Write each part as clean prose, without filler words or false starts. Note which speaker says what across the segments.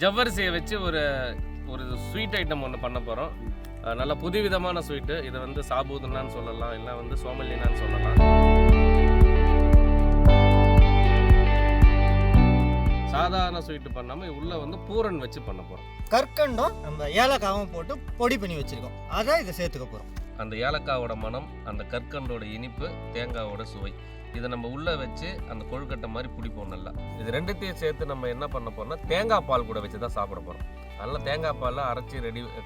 Speaker 1: ஜவ்வரிசியை வச்சு ஒரு ஒரு ஸ்வீட் ஐட்டம் ஒன்று பண்ண போகிறோம். நல்ல புதுவிதமான ஸ்வீட்டு. இதை வந்து சாபூதுனான்னு சொல்லலாம், இல்லை வந்து சோமல்லினான்னு சொல்லலாம். சாதாரண ஸ்வீட்டு பண்ணாமல் உள்ளே வந்து பூரன் வச்சு பண்ண போகிறோம்.
Speaker 2: கற்கண்டும் நம்ம ஏலக்காவும் போட்டு பொடி பண்ணி வச்சுருக்கோம், அதை இதை சேர்த்துக்க போகிறோம்.
Speaker 1: அந்த ஏலக்காவோட மனம், அந்த கற்கண்டோட இனிப்பு, தேங்காவோட சுவை, இதை நம்ம உள்ளே வச்சு அந்த கொழுக்கட்டை மாதிரி பிடிப்போம் நல்லா. இது ரெண்டுத்தையும் சேர்த்து நம்ம என்ன பண்ண போகிறோம்னா தேங்காய் பால் கூட வச்சு தான் சாப்பிட போகிறோம். நல்லா தேங்காய் பாலில் அரைச்சி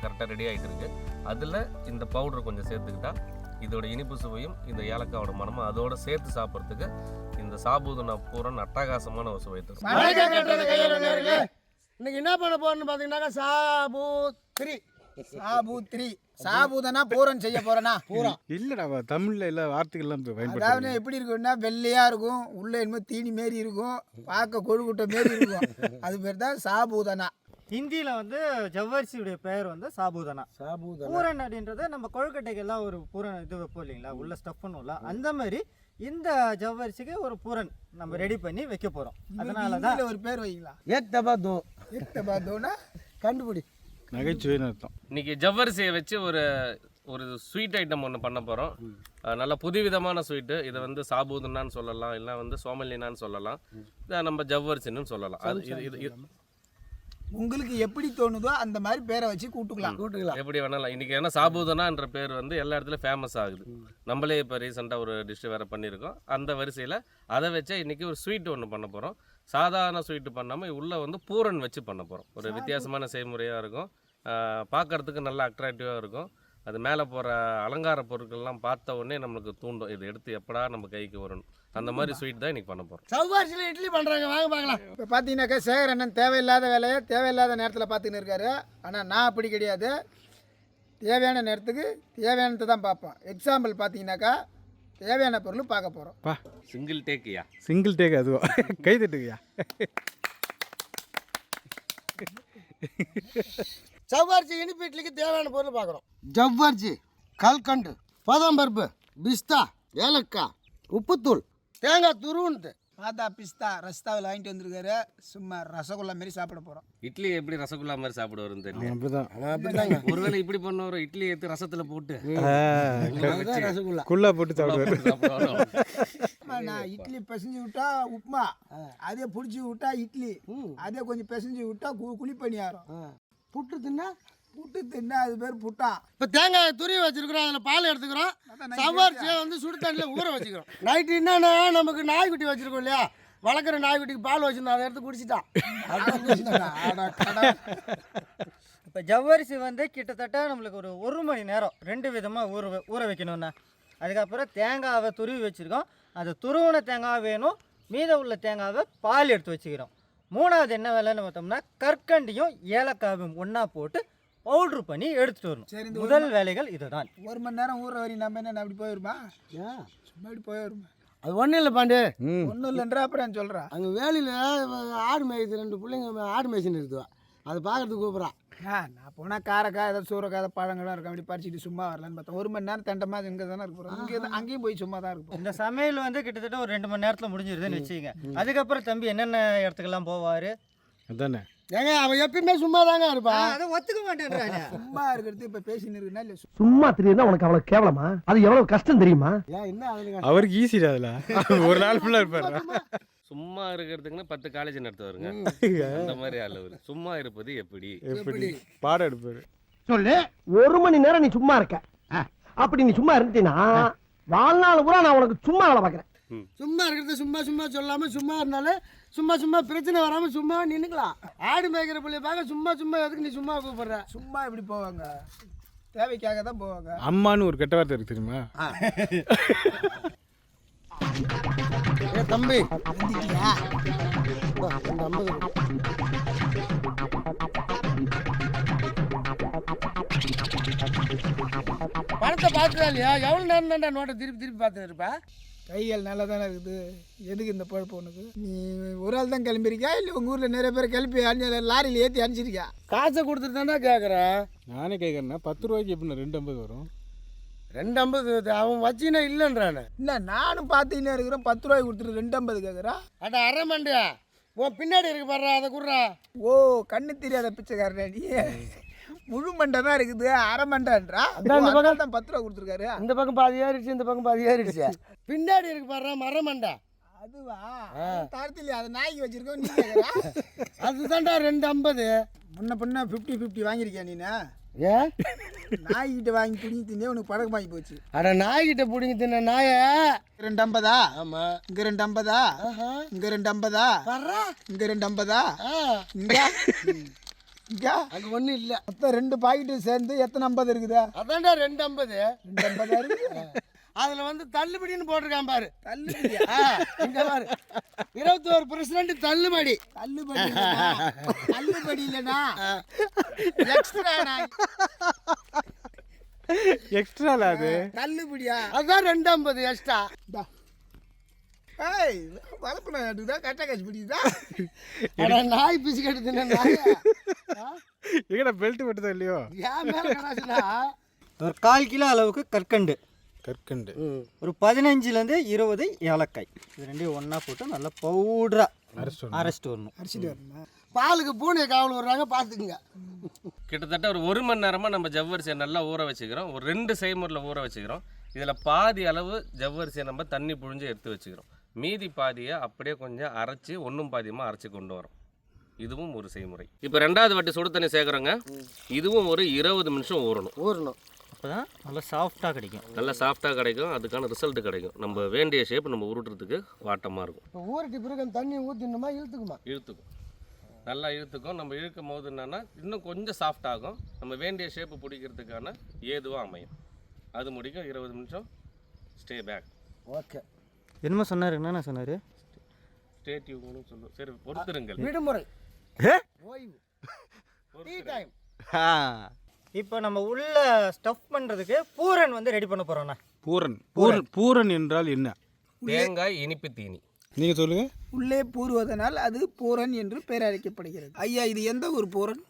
Speaker 1: கரெக்டாக ரெடி ஆகிட்டு இருக்கு. அதில் இந்த பவுடர் கொஞ்சம் சேர்த்துக்கிட்டா இதோட இனிப்பு சுவையும் இந்த ஏலக்காவோட மனமும் அதோட சேர்த்து சாப்பிட்றதுக்கு இந்த சாபூதுனா பூரன் அட்டகாசமான ஒரு சுவை தரும்.
Speaker 3: இன்னைக்கு என்ன பண்ண போறோம்னு பார்த்தீங்கன்னாக்கா சாபூத்ரி சாபூதனா பூரன் செய்ய போறேனா பூரா
Speaker 4: இல்லடா தமிழ்ல எல்லா வார்த்தைகள்லாம்
Speaker 3: அதாவது எப்படி இருக்குன்னா வெள்ளையா இருக்கும், உள்ள என்னமோ தீனி மாரி இருக்கும், பார்க்க கொழுக்குட்டை மாரி இருக்கும். அது பேர் தான் சாபூதனா.
Speaker 2: ஹிந்தியில் வந்து ஜவ்வரிசியுடைய பெயர் வந்து சாபூதனா. பூரன் அப்படின்றது நம்ம கொழுக்கட்டைக்கெல்லாம் ஒரு பூரன் இது வைப்போம் இல்லைங்களா, உள்ள ஸ்டஃப் பண்ணுவோம்ல, அந்த மாதிரி இந்த ஜவ்வரிசிக்கு ஒரு பூரன் நம்ம ரெடி பண்ணி வைக்க போகிறோம். அதனால தான்
Speaker 3: ஒரு பேர் வைக்கலாம்,
Speaker 2: ஏக்தபா
Speaker 3: தோனா கண்டுபிடி
Speaker 4: நகைச்சுவைன்னு அர்த்தம்.
Speaker 1: இன்னைக்கு ஜவ்வரிசியை வச்சு ஒரு ஒரு ஸ்வீட் ஐட்டம் ஒன்று பண்ண போகிறோம். நல்ல புதுவிதமான ஸ்வீட்டு. இதை வந்து சாபூதுனான்னு சொல்லலாம், இல்லை வந்து சோமல்லினான்னு சொல்லலாம், இதை நம்ம ஜவ்வரிசின்னு சொல்லலாம். அது இது
Speaker 3: உங்களுக்கு எப்படி தோணுதோ அந்த மாதிரி பேரை வச்சு கூட்டுக்கலாம்
Speaker 1: எப்படி வேணாலும். இன்றைக்கி ஏன்னா சாபூதனான்ற பேர் வந்து எல்லா இடத்துலையும் ஃபேமஸ் ஆகுது. நம்மளே இப்போ ரீசெண்டாக ஒரு டிஷ் வேறு பண்ணியிருக்கோம். அந்த வரிசையில் அதை வச்சா இன்றைக்கி ஒரு ஸ்வீட் ஒன்று பண்ண போகிறோம். சாதாரண ஸ்வீட்டு பண்ணாமல் உள்ளே வந்து பூரன் வச்சு பண்ண போகிறோம். ஒரு வித்தியாசமான செய்முறையாக இருக்கும், பார்க்குறதுக்கு நல்லா அட்ராக்டிவாக இருக்கும். அது மேலே போகிற அலங்கார பொருட்கள்லாம் பார்த்த உடனே நம்மளுக்கு தூண்டும், இதை எடுத்து எப்படா நம்ம கைக்கு வரணும். அந்த மாதிரி ஸ்வீட் தான் இன்றைக்கி பண்ண போகிறோம்.
Speaker 3: சௌகார்சியில் இட்லி பண்ணுறாங்க, வாங்க பார்க்கலாம். இப்போ பார்த்தீங்கன்னாக்கா சேகர் அண்ணன் தேவையில்லாத வேலையை தேவையில்லாத நேரத்தில் பார்த்துன்னு இருக்காரு. ஆனால் நான் அப்படி கிடையாது, தேவையான நேரத்துக்கு தேவையானதை தான் பார்ப்போம். எக்ஸாம்பிள் பார்த்தீங்கன்னாக்கா தேவையான பொருள் பார்க்க போகிறோம்.
Speaker 1: சிங்கிள் டேக்கியா?
Speaker 4: சிங்கிள் டேக் அதுவா? கை தட்டுவியா?
Speaker 3: ஜவ்வரிசி இனிப்பு இட்லிக்கு தேவையான பொருள் பார்க்குறோம். ஜவ்வரிசி, கல்கண்டு, பதம்பருப்பு, பிஸ்தா, ஏலக்காய், உப்புத்தூள், தேங்காய் துருவுன்னு பாதா பிஸ்தா ரஸ்தாவில் வாங்கிட்டு வந்திருக்காரு. சும்மா ரசகுல்லா மாரி சாப்பிட போகிறோம்.
Speaker 1: இட்லி எப்படி ரசகுல்லா மாதிரி சாப்பிட வரும்னு தெரியல.
Speaker 4: அப்படிதான்
Speaker 1: ஒருவேளை இப்படி பண்ணுவோம், இட்லி எடுத்து ரசத்தில் போட்டு
Speaker 3: ரசகுல்லா
Speaker 4: குள்ளா போட்டு சாப்பிடுவாரு.
Speaker 3: நான் இட்லி பிசைஞ்சு விட்டா உப்புமா, அதே பிடிச்சி விட்டா இட்லி, அதே கொஞ்சம் பிசைஞ்சு விட்டா குழிப்பணியாரம், புட்டு தின்னா அது பேர் புட்டா. இப்போ தேங்காய் துருவி வச்சிருக்கிறோம், அதில் பால் எடுத்துக்கிறோம். சவ்வரிசியை வந்து சுடு தண்ணியில் ஊற வச்சுக்கிறோம். நைட்டு என்னன்னா நமக்கு நாய்க்குட்டி வச்சிருக்கோம் இல்லையா, வளர்க்குற நாய்க்குட்டிக்கு பால் வச்சிருந்தோம், அதை எடுத்து குடிச்சிட்டான்.
Speaker 2: இப்போ ஜவ்வரிசி வந்து கிட்டத்தட்ட நம்மளுக்கு ஒரு மணி நேரம் 2 விதமாக ஊற வைக்கணும்னா, அதுக்கப்புறம் தேங்காவை துருவி வச்சுருக்கோம். அது துருவின தேங்காய் வேணும், மீதம் உள்ள தேங்காவை பால் எடுத்து வச்சுக்கிறோம். 3வது என்ன வேலைன்னு பார்த்தோம்னா கற்கண்டியும் ஏலக்காவும் ஒன்றா போட்டு பவுட்ரு பண்ணி எடுத்துகிட்டு வரணும். சரி, முதல் வேலைகள் இதுதான்.
Speaker 3: 1 மணி நேரம் ஊற வரி நம்ம என்ன அப்படி போயிருமா, சும்மா இப்படி போயிருமா?
Speaker 5: அது ஒன்றும் இல்லை பாண்டு,
Speaker 3: ஒன்றும் இல்லைன்றா அப்புறம் சொல்கிறேன்.
Speaker 5: அங்கே வேலையில் ஆடு மேய்ச்சி 2 பிள்ளைங்க ஆடு மேய்ச்சின்னு இருக்குவா, அது பார்க்கறதுக்கு கூப்பிட்றான்.
Speaker 3: நான் போனால் காரைக்காய் ஏதாவது சூறக்காய் பழங்கள்லாம் இருக்கும், அப்படி பறிச்சுட்டு சும்மா வரலான்னு பார்த்தேன். 1 மணி நேரம் தண்டமாக இங்கே தானே இருப்போம், இங்கே தான் அங்கேயும் போய் சும்மா தான் இருக்கும்.
Speaker 2: இந்த சமையல் வந்து கிட்டத்தட்ட ஒரு 2 மணி நேரத்தில் முடிஞ்சிருதுன்னு வச்சுக்கோங்க. அதுக்கப்புறம் தம்பி என்னென்ன இடத்துக்கெல்லாம் போவார்?
Speaker 4: அதானே
Speaker 5: ஏங்க அவன் எப்பயுமே சும்மா தாங்க இருப்பான்.
Speaker 2: அதை ஒத்துக்க மாட்டேன்றாங்க.
Speaker 3: சும்மா இருக்கிறது இப்போ பேசின்னு இருக்குன்னா இல்லை,
Speaker 5: சும்மா தெரியுதா உனக்கு அவ்வளோ கேவலமா? அது எவ்வளோ கஷ்டம் தெரியுமா? ஏன் என்ன அதுல
Speaker 4: அவருக்கு ஈஸிடா, அதில் ஒரு நாள் ஃபுல்லாக இருப்பாரு.
Speaker 1: சும்மா இருக்கிறதுக்குன்னு 10 காலேஜ் நடத்துவாருங்க. அந்த மாதிரி அளவு சும்மா இருப்பது எப்படி
Speaker 4: பாடம் எடுப்பாரு.
Speaker 5: சொல்லு, 1 மணி நேரம் நீ சும்மா இருக்க, அப்படி நீ சும்மா இருந்துட்டீன்னா வாழ்நாள் பூரா நான் உனக்கு சும்மா வேலை பார்க்குறேன். சும்மா இருக்கிறது சும்மா சும்மா சொல்லாமல் சும்மா இருந்தாலும் சும்மா பிரச்சனை வராமல் சும்மா நின்றுக்கலாம். ஆடு மேய்க்கிற பிள்ளைய பார்க்க சும்மா எதுக்கு நீ சும்மா கூப்பிடுற?
Speaker 3: சும்மா இப்படி போவாங்க, தேவைக்காக தான் போவாங்க.
Speaker 4: அம்மானு ஒரு கெட்ட வார்த்தை இருக்கு தெரியுமா?
Speaker 5: ஏ தம்பி, பணத்தை பார்த்துதான் இல்லையா? எவ்வளோ நேரம் தான்டா நோட்டை திருப்பி பார்த்துட்டு இருப்பா?
Speaker 3: கைகள் நல்லா தானே இருக்குது, எதுக்கு இந்த பழப்பு உனக்கு? நீ ஒரு ஆள் தான் கிளம்பிருக்கா இல்லை உங்கள் ஊரில் நிறைய பேர் கிளப்பி லாரியில் ஏற்றி அனுப்பிச்சிருக்கா?
Speaker 5: காசை கொடுத்துட்டு தானே கேட்குறேன்.
Speaker 4: நானே கேட்குறேன்னா 10 ரூபாய்க்கு எப்படின்னா 2.50 வரும்?
Speaker 5: 2.50 அவன் வச்சுனா இல்லைன்றானே.
Speaker 3: இல்லை நானும் பார்த்துக்கினே இருக்கிறேன், 10 ரூபாய்க்கு கொடுத்துட்டு 2.50 கேட்குறா.
Speaker 5: அட அரை மண்டியா, உன் பின்னாடி இருக்கு பாரு அதை குடுறா.
Speaker 3: ஓ கண்ணு தெரியாத பிச்சைக்காரனா நீ? முழு மண்டை தான் இருக்குது, அரை மண்டைன்றா.
Speaker 5: அதான் இந்த பக்கம்
Speaker 3: தான் 10 ரூபா கொடுத்துருக்காரு.
Speaker 5: இந்த பக்கம் பாதி ஏறிடுச்சு, இந்த பக்கம் பாதி ஏறிடுச்சு. பின்னாடி இருக்கு பாரு மரமண்டா.
Speaker 3: அதுவா தரத்தில்லையா? அதை நாய்க்கு வச்சிருக்கோம் நீ கேட்குறா?
Speaker 5: அதுதான்டா 250.
Speaker 3: முன்ன பின்ன 50-50 வாங்கியிருக்கியா நீனா?
Speaker 5: ஏன்
Speaker 3: நாய்கிட்ட வாங்கி துணி தின்னே உனக்கு பழக்கம் வாங்கி போச்சு.
Speaker 5: அட நாய்கிட்ட பிடிங்கி தின்ன நாய.
Speaker 3: 250?
Speaker 5: ஆமா.
Speaker 3: இங்க 250? இங்க 250?
Speaker 5: வர்றா
Speaker 3: இங்க 250? இங்க இங்க
Speaker 5: அங்க ஒன்றும் இல்லை.
Speaker 3: மொத்தம் 2 பாக்கெட்டு சேர்ந்து எத்தனை 50 இருக்குதா?
Speaker 5: அதான்டா 250.
Speaker 3: 250 இருக்குது.
Speaker 5: அதுல வந்து தள்ளுபடின்னு போட்டிருக்கான் பாரு.
Speaker 3: தள்ளுபடியா?
Speaker 5: இங்க பாரு 21% தள்ளுபடி.
Speaker 3: தள்ளுபடி இல்லைனா? தள்ளுபடி இல்லைனா எக்ஸ்ட்ரா.
Speaker 4: எக்ஸ்ட்ரால அது
Speaker 3: தள்ளுபடியா?
Speaker 5: அதான் 250 எக்ஸ்ட்ரா.
Speaker 3: ஏய் வளர்ப்புனா தான் கரெக்டாக காசு பிடிக்குதா?
Speaker 5: அட நாய் பிச்சு கட்டு தின்ன நாய.
Speaker 4: எங்கடா பெல்ட் மட்டும் இல்லையோ?
Speaker 5: ஏன் மேல கடாசுனா
Speaker 2: ஒரு 1/4 கிலோ அளவுக்கு கற்கண்டு,
Speaker 4: கற்கண்டு,
Speaker 2: ஒரு 15லேருந்து 20 ஏலக்காய், இது ரெண்டையும் ஒன்றா போட்டு நல்லா பவுடராக அரைச்சிட்டு வரணும்.
Speaker 3: அரிசிட்டு வரணுமா?
Speaker 5: பாலுக்கு பூனை காவல் விடுறாங்க பார்த்துக்குங்க.
Speaker 1: கிட்டத்தட்ட ஒரு மணி நேரமாக நம்ம ஜவ்வரிசியை நல்லா ஊற வச்சுக்கிறோம். ஒரு 2 செய்முறையில் ஊற வச்சுக்கிறோம். இதில் பாதி அளவு ஜவ்வரிசியை நம்ம தண்ணி புழிஞ்சு எடுத்து வச்சுக்கிறோம். மீதி பாதியை அப்படியே கொஞ்சம் அரைச்சி ஒன்றும் பாதியமாக அரைச்சி கொண்டு வரோம். இதுவும் ஒரு செய்முறை. இப்போ 2வது வாட்டி சுடு தண்ணி சேர்க்குறோங்க. இதுவும் ஒரு 20 நிமிஷம் ஊறணும்.
Speaker 2: அப்போ தான் நல்லா சாஃப்டாக கிடைக்கும்.
Speaker 1: நல்லா சாஃப்டாக கிடைக்கும். அதுக்கான ரிசல்ட் கிடைக்கும். நம்ம வேண்டிய ஷேப் நம்ம உருட்டுறதுக்கு வாட்டமாக இருக்கும்.
Speaker 5: இப்போ ஊறிட்டு பிறகு அந்த தண்ணி ஊற்றினோமா இழுத்துக்குமா?
Speaker 1: இழுத்துக்கும், நல்லா இழுத்துக்கும். நம்ம இழுக்கும் போது என்னென்னா இன்னும் கொஞ்சம் சாஃப்ட் ஆகும். நம்ம வேண்டிய ஷேப்பு பிடிக்கிறதுக்கான ஏதுவாக அமையும். அது முடிக்கும் 20 நிமிஷம் ஸ்டே பேக்.
Speaker 5: ஓகே.
Speaker 2: என்னமோ சொன்னார், என்னென்ன சொன்னார்?
Speaker 1: ஸ்டே டியூப்னு சொல்லுவோம். சரி பொறுத்துருங்கள்.
Speaker 5: விடுமுறை ஓய்வு டீ டைம்.
Speaker 2: இப்போ நம்ம உள்ள ஸ்டஃப் பண்ணுறதுக்கு பூரன் வந்து ரெடி பண்ண போகிறோண்ணா.
Speaker 4: பூரன் என்றால் என்ன?
Speaker 1: தேங்காய் இனிப்பு தீனி.
Speaker 4: நீங்க சொல்லுங்க.
Speaker 3: உள்ளே பூறுவதனால் அது பூரன் என்று பெயர் அழைக்கப்படுகிறது. ஐயா இது எந்த ஊர் பூரன்?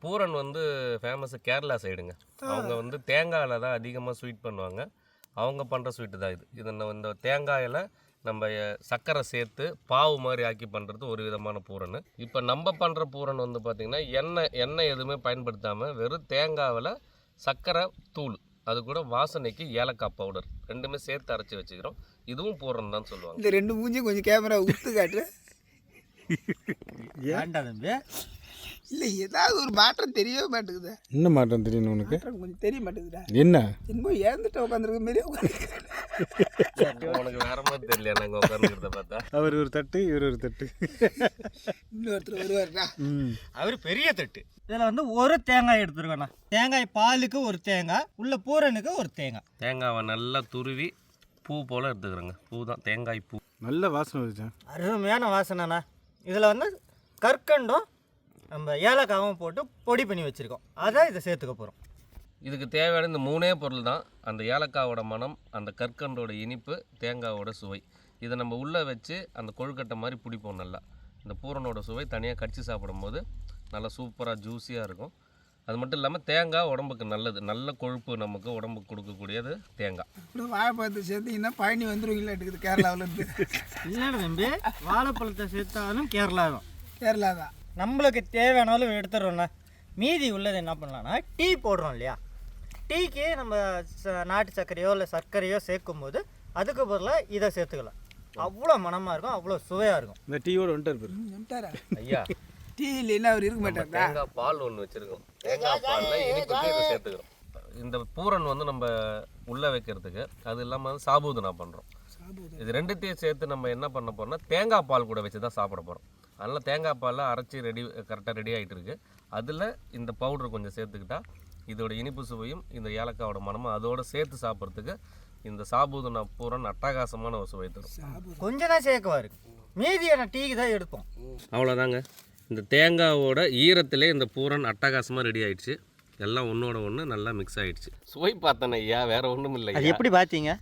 Speaker 1: பூரன் வந்து ஃபேமஸ் கேரளா சைடுங்க. அவங்க வந்து தேங்காயில் தான் அதிகமாக ஸ்வீட் பண்ணுவாங்க. அவங்க பண்ணுற ஸ்வீட்டு தான் இது. இந்த தேங்காயில் நம்ம சர்க்கரை சேர்த்து பாவு மாதிரி ஆக்கி பண்ணுறது ஒரு விதமான பூரன். இப்போ நம்ம பண்ணுற பூரன் வந்து பார்த்திங்கன்னா எண்ணெய் எதுவுமே பயன்படுத்தாமல் வெறும் தேங்காவில் சர்க்கரை தூள், அது கூட வாசனைக்கு ஏலக்காய் பவுடர் ரெண்டுமே சேர்த்து அரைச்சி வச்சுக்கிறோம். இதுவும் பூரன் தான் சொல்லுவாங்க.
Speaker 3: இந்த 2 மூஞ்சியும் கொஞ்சம் கேமரா உத்து காட்டு.
Speaker 2: ஏன்டா தம்பி?
Speaker 3: இல்லை ஏதாவது ஒரு மாற்றம் தெரியவே மாட்டேங்குது.
Speaker 4: என்ன மாற்றம் தெரியும் உனக்கு?
Speaker 3: மாற்றம் கொஞ்சம் தெரிய மாட்டேங்குதா?
Speaker 4: என்ன
Speaker 3: என்னமோ இறந்துட்டு உட்காந்துருக்க மாரியே உட்காந்துருக்கேன்.
Speaker 1: உனக்கு வேற மாதிரி தெரியல நாங்கள் உட்காந்துக்கிறத பார்த்தா.
Speaker 4: அவர் ஒரு தட்டு, இவர் ஒரு தட்டு.
Speaker 3: இன்னொருத்தர் வருவார்டா.
Speaker 2: அவர் பெரிய தட்டு. இதில் வந்து ஒரு தேங்காய் எடுத்துருக்கோண்ணா. தேங்காய் பாலுக்கு ஒரு தேங்காய், உள்ள பூரனுக்கு ஒரு தேங்காய்.
Speaker 1: தேங்காவை நல்லா துருவி பூ போல் எடுத்துக்கிறோங்க. பூ தான் தேங்காய் பூ.
Speaker 4: நல்ல வாசனை வந்துச்சேன்.
Speaker 2: அருமையான வாசனைண்ணா. இதில் வந்து கற்கண்டும் நம்ம ஏலக்காவும் போட்டு பொடி பண்ணி வச்சுருக்கோம். அதை இதை சேர்த்துக்க போகிறோம்.
Speaker 1: இதுக்கு தேவையான இந்த 3 பொருள் தான். அந்த ஏலக்காவோட மனம், அந்த கற்கண்டோட இனிப்பு, தேங்காவோட சுவை. இதை நம்ம உள்ளே வச்சு அந்த கொழுக்கட்டை மாதிரி பிடிப்போம். நல்லா இந்த பூரனோட சுவை தனியாக கடிச்சு சாப்பிடும்போது நல்லா சூப்பராக ஜூஸியாக இருக்கும். அது மட்டும் இல்லாமல் தேங்காய் உடம்புக்கு நல்லது. நல்ல கொழுப்பு நமக்கு உடம்புக்கு கொடுக்கக்கூடியது தேங்காய்.
Speaker 3: இப்படி வாழைப்பழத்தை சேர்த்தீங்கன்னா பழனி வந்துடுவீங்களா இருக்குது கேரளாவிலேருந்து?
Speaker 2: இல்லைடா தம்பி, வாழைப்பழத்தை சேர்த்தாலும் கேரளா தான்.
Speaker 3: கேரளா தான்.
Speaker 2: நம்மளுக்கு தேவையான அளவு எடுத்துடுறோண்ணா. மீதி உள்ளது என்ன பண்ணலான்னா, டீ போடுறோம் இல்லையா, டீக்கு நம்ம நாட்டு சர்க்கரையோ இல்லை சர்க்கரையோ சேர்க்கும் போது அதுக்கு பதிலாக இதை சேர்த்துக்கலாம். அவ்வளோ மனமாக இருக்கும், அவ்வளோ சுவையாக இருக்கும்.
Speaker 4: இந்த டீயோட வந்துட்டார்.
Speaker 1: ஐயா
Speaker 3: டீ இல்லைன்னா அவர் இருக்க மாட்டார்.
Speaker 1: தேங்காய் பால் ஒன்று வச்சுருக்கோம். தேங்காய் பாலில் இனிப்புக்கு இதை சேர்த்துக்கிறோம். இந்த பூரன் வந்து நம்ம உள்ளே வைக்கிறதுக்கு, அது இல்லாமல் வந்து சாபூதனா பண்ணுறோம். இது ரெண்டுத்தையும் சேர்த்து நம்ம என்ன பண்ண போகிறோம்னா தேங்காய் பால் கூட வச்சு தான் சாப்பிட போகிறோம். அதனால் தேங்காய் பாலில் அரைச்சி கரெக்டாக ரெடி ஆகிட்டு இருக்குது. அதில் இந்த பவுடர் கொஞ்சம் சேர்த்துக்கிட்டா இதோட இனிப்பு சுவையும் இந்த ஏலக்காவோட மனமும் அதோடு சேர்த்து சாப்பிட்றதுக்கு இந்த சாபூதனா பூரன் அட்டகாசமான ஒரு சுவை தரும்.
Speaker 2: கொஞ்சம் தான் சேர்க்கவா இருக்கு, மீதியான டீக்கு தான் எடுப்போம்.
Speaker 1: அவ்வளோதாங்க. இந்த தேங்காவோட ஈரத்திலே இந்த பூரன் அட்டகாசமாக ரெடி ஆயிடுச்சு. எல்லாம் ஒன்றோட ஒன்று நல்லா மிக்ஸ் ஆகிடுச்சு. சுவை பார்த்தேன் ஐயா, வேறு ஒன்றும் இல்லை.
Speaker 2: அது எப்படி பார்த்தீங்க?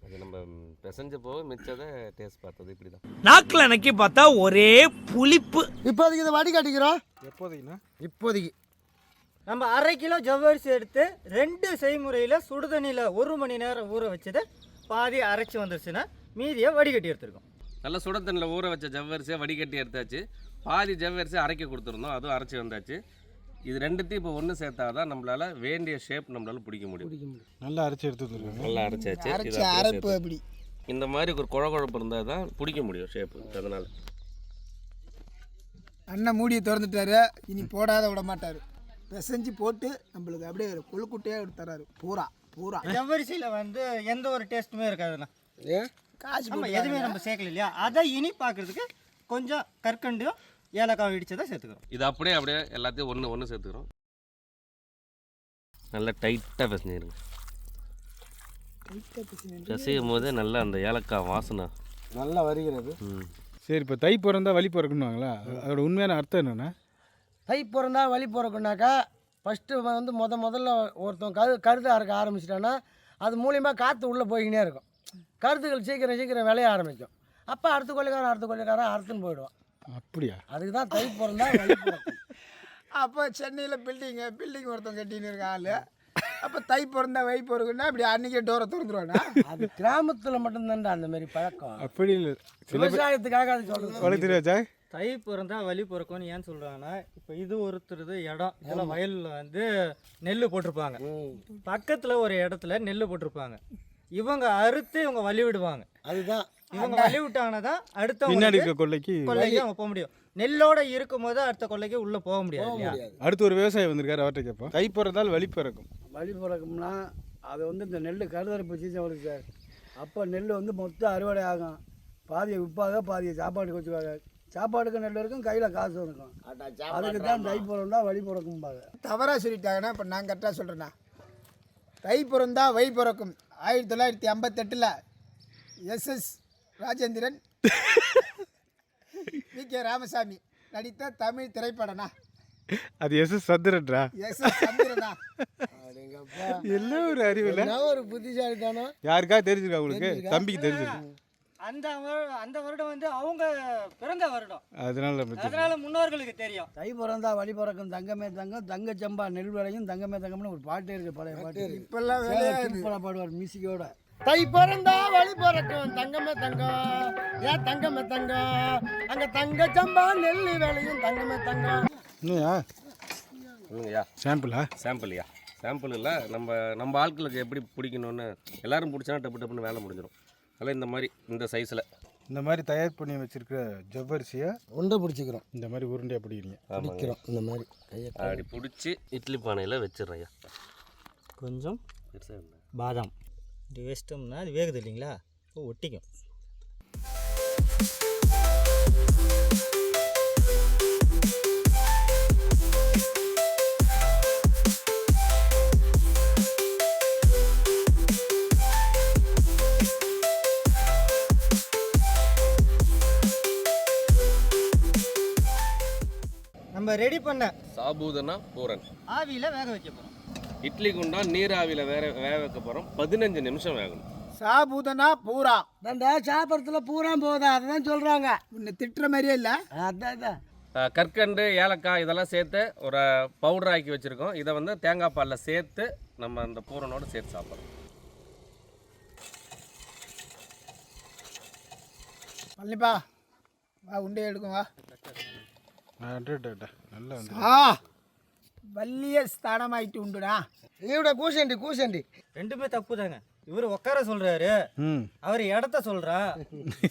Speaker 1: அது நம்ம பிசைஞ்ச போக மிச்சதை டேஸ்ட் பார்த்தது இப்படி தான்.
Speaker 6: நாக்கில் நக்கி பார்த்தா ஒரே புளிப்பு.
Speaker 5: இப்போதைக்கு இதை வடிகட்டிக்கிறோம்.
Speaker 4: எப்போதைக்குண்ணா?
Speaker 5: இப்போதைக்கு
Speaker 2: நம்ம 1/2 கிலோ ஜவ்வரிசி எடுத்து 2 செய்முறையில் சுடுதண்ணியில் 1 மணி நேரம் ஊற வச்சதை பாதி அரைச்சி வந்துருச்சுன்னா மீதியை வடிகட்டி எடுத்துருக்கோம்.
Speaker 1: நல்லா சுட தண்ணியில் ஊற வச்ச ஜவ்வரிசியை வடிகட்டி எடுத்தாச்சு. பாதி ஜவ்வரிசியை அரைக்க கொடுத்துருந்தோம், அதுவும் அரைச்சி வந்தாச்சு. இது ரெண்டுத்தையும் இப்போ ஒன்று சேர்த்தா தான் நம்மளால் வேண்டிய ஷேப் நம்மளால் பிடிக்க முடியும்.
Speaker 4: நல்லா அரைச்சி எடுத்து வந்துருக்காங்க.
Speaker 1: நல்லா அரைச்சாச்சு.
Speaker 3: அரைச்சி அரைப்பு அப்படி
Speaker 1: இந்த மாதிரி ஒரு குழகுழப்பு இருந்தால் தான் பிடிக்க முடியும் ஷேப்பு. அதனால்
Speaker 3: அண்ணன் மூடியை திறந்துட்டாரு, இனி போடாத விட மாட்டார். பிசைஞ்சு போட்டு நம்மளுக்கு அப்படியே கொழுக்குட்டையாக எடுத்து தராரு. பூரா பூரா
Speaker 2: ஜவ்வரிசியில் வந்து எந்த ஒரு டேஸ்ட்டுமே இருக்காதுண்ணா.
Speaker 3: காசு
Speaker 2: நம்ம எதுவுமே நம்ம சேர்க்கல இல்லையா, அதை இனி பார்க்குறதுக்கு கொஞ்சம் கற்கண்டையும் ஏலக்காய் இடிச்சதை சேர்த்துக்கிறோம்.
Speaker 1: இது அப்படியே எல்லாத்தையும் ஒன்று சேர்த்துக்கிறோம். நல்லா டைட்டாக பிசைஞ்சிருங்க. பிசையும் போதே நல்லா அந்த ஏலக்காய் வாசனை
Speaker 4: நல்லா வருகிறது. சரி, இப்போ தை பிறந்தா வழி பிறக்கணுவாங்களா? அதோட உண்மையான அர்த்தம் என்னென்னா,
Speaker 5: தை பிறந்தா வழி பிறக்குனாக்கா ஃபஸ்ட்டு வந்து முதல்ல ஒருத்தன் கருது அறுக்க ஆரம்பிச்சிட்டான்னா அது மூலிமா காற்று உள்ளே போய்கினே இருக்கும். கருதுகள் சீக்கிரம் விளைய ஆரம்பிக்கும். அப்போ அடுத்த கொள்ளைக்காரன் அறுத்துன்னு போயிடுவான்.
Speaker 4: அப்படியா?
Speaker 5: அதுக்கு தான் தை பிறந்தா வழி பிறக்கும்.
Speaker 3: அப்போ சென்னையில் பில்டிங் ஒருத்தன் கட்டின்னு இருக்க ஆள். அப்போ தை பிறந்தா வை பிறகுன்னா இப்படி அன்றைக்கே டோரை திறந்துருவானா?
Speaker 5: அது கிராமத்தில் மட்டும்தான்டா அந்த மாதிரி பழக்கம்.
Speaker 4: அப்படி இல்லை,
Speaker 5: விவசாயத்துக்காக அது சொல்கிறது.
Speaker 2: தை பிறந்தா வழி பிறக்கும்னு ஏன் சொல்கிறாங்கன்னா, இப்போ இது ஒருத்தருது இடம். இதெல்லாம் வயலில் வந்து நெல் போட்டிருப்பாங்க. பக்கத்தில் ஒரு இடத்துல நெல் போட்டிருப்பாங்க. இவங்க அறுத்து இவங்க வழி விடுவாங்க.
Speaker 5: அதுதான்
Speaker 2: இவங்க வழி விட்டாங்கன்னா தான் அடுத்த
Speaker 4: பின்னாடி இருக்க கொள்ளைக்கு
Speaker 2: அவங்க போக முடியும். நெல்லோட இருக்கும்போது அடுத்த கொள்ளைக்கு உள்ளே போக முடியாது.
Speaker 4: அடுத்து ஒரு விவசாயி வந்திருக்காரு, அவர்கிட்ட கேட்போம். தை பிறந்தால் வழி பிறக்கும்.
Speaker 7: வழி பிறக்கும்னா அது வந்து இந்த நெல் கருதறுப்பு சீசன் வருது சார். அப்போ நெல் வந்து மொத்தம் அறுவடை ஆகும். பாதியை விற்பாங்க, பாதியை சாப்பாட்டுக்கு வச்சுக்குவாங்க. சாப்பாட்டுக்கு நெல் இருக்கும், கையில் காசு இருக்கும். அதுக்கு தான் தை பிறந்தா வழி பிறக்கும்பாங்க.
Speaker 3: தவறாக சொல்லிட்டாங்கன்னா இப்போ நான் கரெக்டாக சொல்கிறேண்ணா. தை பிறந்தா வை பிறக்கும் 1958 SS ராஜேந்திரன் V.K. ராமசாமி நடித்த தமிழ் திரைப்படம்னா.
Speaker 4: அது SS சந்திரன்டா.
Speaker 3: SS சந்திரனா?
Speaker 4: எல்லாம் ஒரு அறிவில்
Speaker 5: ஒரு புத்திசாலித்தானோ
Speaker 4: யாருக்காவது தெரிஞ்சிருக்கா உங்களுக்கு? தம்பிக்கு தெரிஞ்சிருக்கு.
Speaker 2: அந்த வருடம் வந்து அவங்க பிறந்த வருடம்,
Speaker 4: அதனால
Speaker 2: முன்னோர்களுக்கு தெரியும்.
Speaker 7: தை பிறந்தா வழி பிறக்கும் தங்கமே தங்கம், தங்க சம்பா நெல் விளையும் தங்கமே தங்கம்னு ஒரு பாட்டே இருக்கு, பழைய பாட்டு.
Speaker 3: இப்பெல்லாம்
Speaker 7: பாடுவார் மியூசிக்கோட.
Speaker 5: தை பிறந்தா வழி பிறக்கும் தங்கமே தங்கம், ஏன் தங்கமே தங்கம், அங்கே தங்க சம்பா நெல் விளையும் தங்கமே தங்கம்.
Speaker 1: இல்லைங்கய்யா, சாம்பிள்யா சாம்பிள் இல்லை. நம்ம ஆட்களுக்கு எப்படி பிடிக்கணும்னு எல்லாரும் பிடிச்சா டப்புன்னு வேலை முடிஞ்சிடும். அதனால் இந்த மாதிரி இந்த சைஸில்
Speaker 4: இந்த மாதிரி தயார் பண்ணி வச்சிருக்கிற ஜவ்வரிசியை
Speaker 5: உருண்டை பிடிச்சிக்கிறோம்.
Speaker 4: இந்த மாதிரி உருண்டையாக பிடிக்கிறீங்க.
Speaker 5: பிடிக்கிறோம் இந்த மாதிரி கையை
Speaker 1: அப்படி பிடிச்சி இட்லி பானையில் வச்சிடுறேன்.
Speaker 2: கொஞ்சம் பாதாம் இப்படி வச்சிட்டோம்னா அது வேகுது இல்லைங்களா, இப்போ ஒட்டிக்கும். நம்ம ரெடி பண்ண
Speaker 1: சாபூதனா பூரன்
Speaker 2: ஆவியில் வேக வைக்க போகிறோம்.
Speaker 1: இட்லி குண்டா நீர் ஆவியில் வேக வைக்க போகிறோம். 15 நிமிஷம் வேகணும்.
Speaker 3: சாபூதனா பூரா
Speaker 5: அந்த சாப்பிட்றதுல பூரா போதா, அதுதான் சொல்கிறாங்க.
Speaker 3: உன்னை திட்டுற மாதிரியே இல்லை.
Speaker 5: அதான்
Speaker 1: கற்கண்டு ஏலக்காய் இதெல்லாம் சேர்த்து ஒரு பவுடர் ஆக்கி வச்சுருக்கோம். இதை வந்து தேங்காய் பாலில் சேர்த்து நம்ம அந்த பூரனோடு சேர்த்து சாப்பிட்றோம்.
Speaker 3: பழனிப்பா வா, உண்டே எடுக்கும் வா.
Speaker 4: நல்லா வந்து
Speaker 3: வள்ளிய ஸ்தானமாயிட்டு உண்டுடா.
Speaker 5: இவட கூசண்டி
Speaker 2: ரெண்டுமே தப்பு தாங்க. இவர் உட்கார சொல்றாரு, அவர் இடத்த சொல்றா.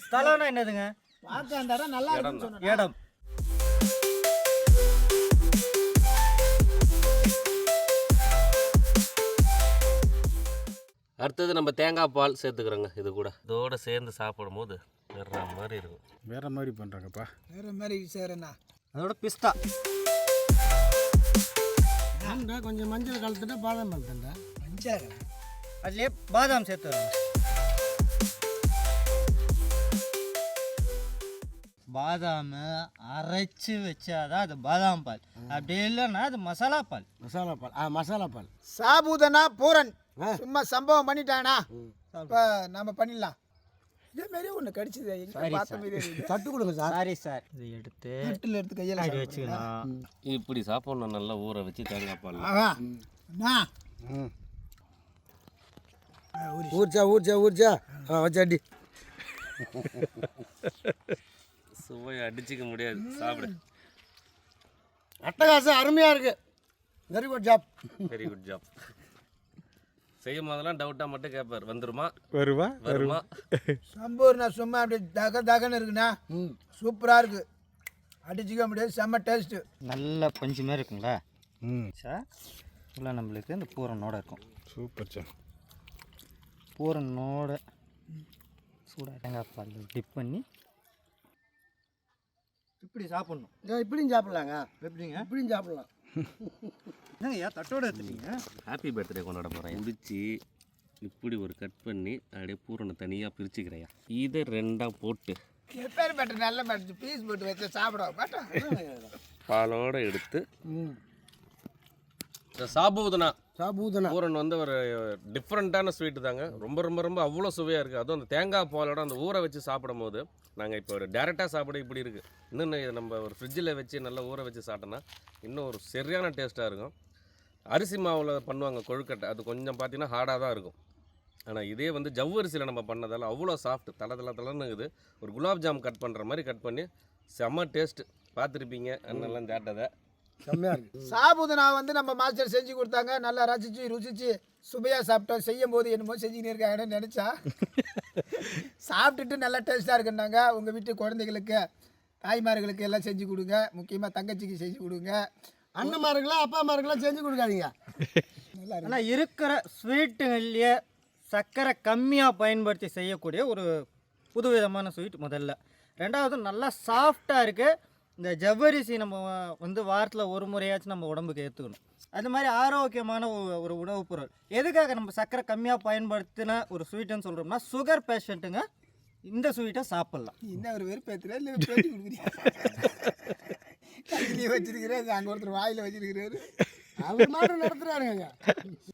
Speaker 2: ஸ்தலம்னா என்னதுங்க?
Speaker 3: பார்க்க அந்த இடம் நல்லா இருக்குன்னு சொன்னா.
Speaker 2: இடம்.
Speaker 1: அடுத்தது நம்ம தேங்காய் பால் சேர்த்துக்கிறோங்க. இது கூட இதோடு சேர்ந்து சாப்பிடும் போது வேற மாதிரி இருக்கும்.
Speaker 4: வேற மாதிரி பண்ணுறாங்கப்பா.
Speaker 3: வேற மாதிரி சேரண்ணா.
Speaker 2: அதோட பிஸ்தா
Speaker 5: கொஞ்சம் மஞ்சள் கலந்துட்டா பாதாம் கலந்துட்டா
Speaker 3: மஞ்சள்
Speaker 2: அதுலேயே பாதாம் சேர்த்து வரோம். பாதாம் அரைச்சி வச்சாதான் அது பாதாம் பால். அப்படி இல்லைன்னா அது மசாலா பால்.
Speaker 5: மசாலா பால்.
Speaker 3: சாபூதனா பூரன் சும்மா சம்பவம் பண்ணிட்டானா. இப்போ நம்ம பண்ணிடலாம். இதே மாதிரி ஒன்று கடிச்சது பார்த்த மாதிரி
Speaker 5: தட்டு கொடுங்க சார்.
Speaker 2: சாரி சார், இது எடுத்து
Speaker 3: தட்டில் எடுத்து கையில்
Speaker 2: வச்சுக்கலாம்.
Speaker 1: இப்படி சாப்பிடணும். நல்லா ஊற வச்சு தேங்காய் பால்.
Speaker 5: ஊர்ச்சா வச்சாடி
Speaker 1: சுவை அடிச்சிக்க முடியாது. சாப்பிடு.
Speaker 5: அட்டகாசம் அருமையாக இருக்குது. Very good job.
Speaker 1: Very good job. செய்யும் போதெல்லாம் டவுட்டாக மட்டும் கேட்பார், வந்துருமா
Speaker 4: வருவா
Speaker 1: வருமா.
Speaker 3: சம்பூர்ணா சும்மா அப்படி தகன்னு இருக்குண்ணா. சூப்பராக இருக்குது, அடிச்சிக்க முடியாது, செம்ம டேஸ்ட்டு.
Speaker 2: நல்ல பஞ்சு மாதிரி இருக்குங்களா
Speaker 4: ம்
Speaker 2: சார். உள்ள நம்மளுக்கு இந்த பூரனோட இருக்கும்.
Speaker 4: Super sir.
Speaker 2: பூரனோட சூடாக தேங்காய் பால் டிப் பண்ணி இப்படி சாப்பிட்ணும்.
Speaker 5: இப்படியும் சாப்பிட்லாங்க.
Speaker 2: எப்படிங்க?
Speaker 5: இப்படியும் சாப்பிட்லாம்.
Speaker 2: என்னங்கய்யா தட்டோட எடுத்துட்டீங்க?
Speaker 1: ஹாப்பி பர்த்டே கொண்டாட போகிறேன். முடிச்சு இப்படி ஒரு கட் பண்ணி அப்படியே பூரணை தனியாக பிரிச்சுக்கிறையா. இதை ரெண்டாக போட்டு
Speaker 3: எப்பேற்பட்ட நல்ல மாட்டு பீஸ் போட்டு வச்சு சாப்பிட மாட்டோம்.
Speaker 1: பாலோடு எடுத்து இந்த சாபூதனா பூரன் வந்து ஒரு டிஃப்ரெண்ட்டான ஸ்வீட்டு தாங்க. ரொம்ப ரொம்ப ரொம்ப அவ்வளோ சுவையாக இருக்குது. அதுவும் அந்த தேங்காய் பாலோட அந்த ஊற வச்சு சாப்பிடும் போது நாங்கள் இப்போ ஒரு டேரெக்டாக சாப்பிட இப்படி இருக்குது. இன்னொன்று இதை நம்ம ஒரு ஃப்ரிட்ஜில் வச்சு நல்லா ஊற வச்சு சாப்பிட்டோன்னா இன்னும் ஒரு சரியான டேஸ்ட்டாக இருக்கும். அரிசி மாவில் பண்ணுவாங்க கொழுக்கட்டை, அது கொஞ்சம் பார்த்தீங்கன்னா ஹார்டாக தான் இருக்கும். ஆனால் இதே வந்து ஜவ்வரிசியில் நம்ம பண்ணதால் அவ்வளோ சாஃப்ட் தளன்னு இருக்குது. ஒரு குலாப் ஜாம் கட் பண்ணுற மாதிரி கட் பண்ணி செம்ம டேஸ்ட்டு. பார்த்துருப்பீங்க அண்ணெல்லாம் சாப்பிட்டதை.
Speaker 5: செம்மையாக இருக்குது.
Speaker 3: சாபுதனா வந்து நம்ம மாஸ்டர் செஞ்சு கொடுத்தாங்க, நல்லா ரசித்து ருசித்து சுவையாக சாப்பிட்டோம். செய்யும் போது என்னமோ செஞ்சுக்கினே இருக்காங்கன்னு நினச்சா சாப்பிட்டுட்டு நல்லா டேஸ்ட்டாக இருக்குன்னாங்க. உங்கள் வீட்டு குழந்தைகளுக்கு தாய்மார்களுக்கு எல்லாம் செஞ்சு கொடுங்க, முக்கியமாக தங்கச்சிக்கு செஞ்சு கொடுங்க.
Speaker 5: அண்ணன்மாருங்களாம் அப்பா அம்மாருங்களாம் செஞ்சு கொடுக்காதீங்க.
Speaker 2: ஆனால் இருக்கிற ஸ்வீட்டுங்கள்லேயே சர்க்கரை கம்மியாக பயன்படுத்தி செய்யக்கூடிய ஒரு புதுவிதமான ஸ்வீட் முதல்ல. ரெண்டாவது நல்லா சாஃப்டாக இருக்குது. இந்த ஜவ்வரிசி நம்ம வந்து வாரத்தில் ஒரு முறையாச்சும் நம்ம உடம்புக்கு ஏற்றுக்கணும். அது மாதிரி ஆரோக்கியமான ஒரு உணவுப் பொருள். எதுக்காக நம்ம சர்க்கரை கம்மியாக பயன்படுத்தின ஒரு ஸ்வீட்டுன்னு சொல்கிறோம்னா, சுகர் பேஷண்ட்டுங்க இந்த ஸ்வீட்டை சாப்பிட்லாம்.
Speaker 3: என்ன ஒரு வெறுப்பேற்றுற இல்லை பேட்டி கொடுக்குறீங்க? கையிலேயே வச்சிருக்கிறாரு, அங்கே ஒருத்தர் வாயில் வச்சிருக்கிறாரு,
Speaker 5: அவர் மாதிரி நடத்துகிறாருங்க.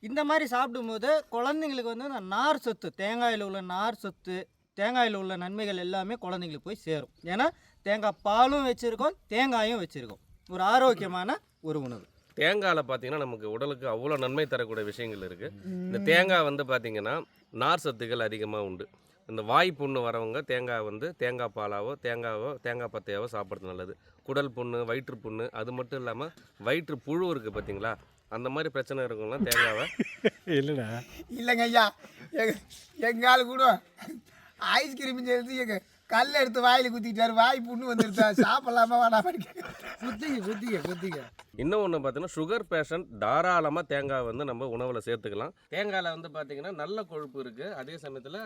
Speaker 2: இந்த மாதிரி சாப்பிடும்போது குழந்தைங்களுக்கு வந்து அந்த நார் சத்து, தேங்காயில் உள்ள நார் சத்து, தேங்காயில் உள்ள நன்மைகள் எல்லாமே குழந்தைங்களுக்கு போய் சேரும். ஏன்னா தேங்காய் பாலும் வச்சுருக்கோம், தேங்காயும் வச்சுருக்கோம். ஒரு ஆரோக்கியமான ஒரு உணவு.
Speaker 1: தேங்காயில் பார்த்தீங்கன்னா நமக்கு உடலுக்கு அவ்வளோ நன்மை தரக்கூடிய விஷயங்கள் இருக்குது. இந்த தேங்காய் வந்து பார்த்திங்கன்னா நார் சத்துக்கள் அதிகமாக உண்டு. இந்த வாய் புண்ணு வரவங்க தேங்காய் வந்து தேங்காய் பாலாவோ தேங்காய் பத்தையாவோ சாப்பிட்றது நல்லது. குடல் புண்ணு, வயிற்று புண்ணு, அது மட்டும் இல்லாமல் வயிற்று புழு இருக்குது பார்த்தீங்களா, அந்த மாதிரி பிரச்சனை இருக்கவங்களாம் தேங்காவை
Speaker 4: இல்லைடா
Speaker 3: இல்லைங்க ஐயா. எங்கால் கூட ஐஸ்கிரீம் சேர்த்து எங்கள் கல் எடுத்து வாயில் குத்திட்டாரு, வாய் புண்ணு வந்துருச்சா, சாப்பிடலாமா வேணாமா?
Speaker 5: குத்திக்க.
Speaker 1: இன்னும் ஒன்று பார்த்தீங்கன்னா சுகர் பேஷண்ட் தாராளமாக தேங்காய் வந்து நம்ம உணவில் சேர்த்துக்கலாம். தேங்காயில் வந்து பார்த்திங்கன்னா நல்ல கொழுப்பு இருக்குது. அதே சமயத்தில்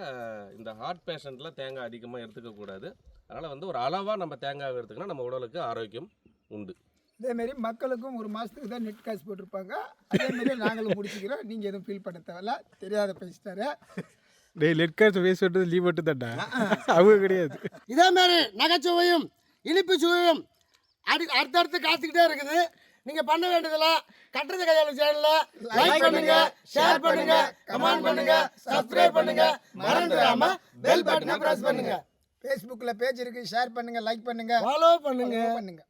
Speaker 1: இந்த ஹார்ட் பேஷண்ட்டில் தேங்காய் அதிகமாக எடுத்துக்கக்கூடாது. அதனால் வந்து ஒரு அளவாக நம்ம தேங்காய் எடுத்துக்கினா நம்ம உடலுக்கு ஆரோக்கியம் உண்டு.
Speaker 3: இதேமாரி மக்களுக்கும் ஒரு மாதத்துக்கு தான் நெட் காசு போட்டிருப்பாங்க. அதேமாரி நாங்களும் முடிச்சுக்கிறோம். நீங்கள் எதுவும் ஃபீல் பண்ண தேவையில்ல, தெரியாத பேசிட்டாரு.
Speaker 4: டேய் லெட் கார்டு வேஸ்ட் விட்டு லீவ் விட்டு தட்டா அவங்க கிடையாது.
Speaker 5: இதே மாதிரி நகைச்சுவையும் இனிப்பு சுவையும் அடுத்தடுத்து காத்துக்கிட்டே இருக்குது. நீங்கள் பண்ண வேண்டியதெல்லாம் கட்டுறது கையாளு சேனலில் லைக் பண்ணுங்க, ஷேர் பண்ணுங்க, கமெண்ட் பண்ணுங்க, சப்ஸ்கிரைப் பண்ணுங்க, மறந்துடாம பெல் பட்டனை பிரஸ் பண்ணுங்க.
Speaker 3: ஃபேஸ்புக்கில் பேஜ் இருக்குது, ஷேர் பண்ணுங்கள், லைக் பண்ணுங்கள்,
Speaker 5: ஃபாலோ பண்ணுங்க.
Speaker 3: பண்ணுங்கள்.